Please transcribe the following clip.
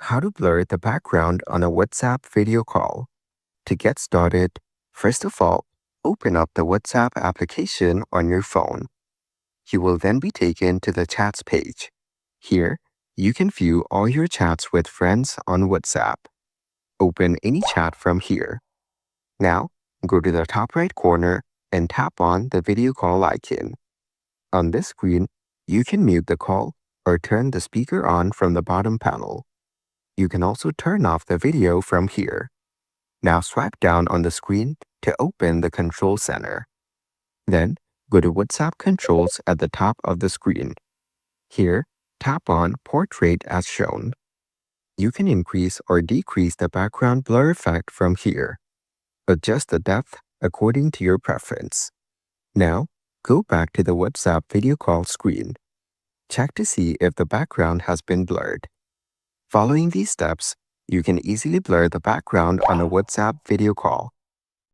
How to blur the background on a WhatsApp video call. To get started, first of all, open up the WhatsApp application on your phone. You will then be taken to the chats page. Here, you can view all your chats with friends on WhatsApp. Open any chat from here. Now, go to the top right corner and tap on the video call icon. On this screen, you can mute the call or turn the speaker on from the bottom panel. You can also turn off the video from here. Now swipe down on the screen to open the control center. Then, go to WhatsApp controls at the top of the screen. Here, tap on Portrait as shown. You can increase or decrease the background blur effect from here. Adjust the depth according to your preference. Now, go back to the WhatsApp video call screen. Check to see if the background has been blurred. Following these steps, you can easily blur the background on a WhatsApp video call.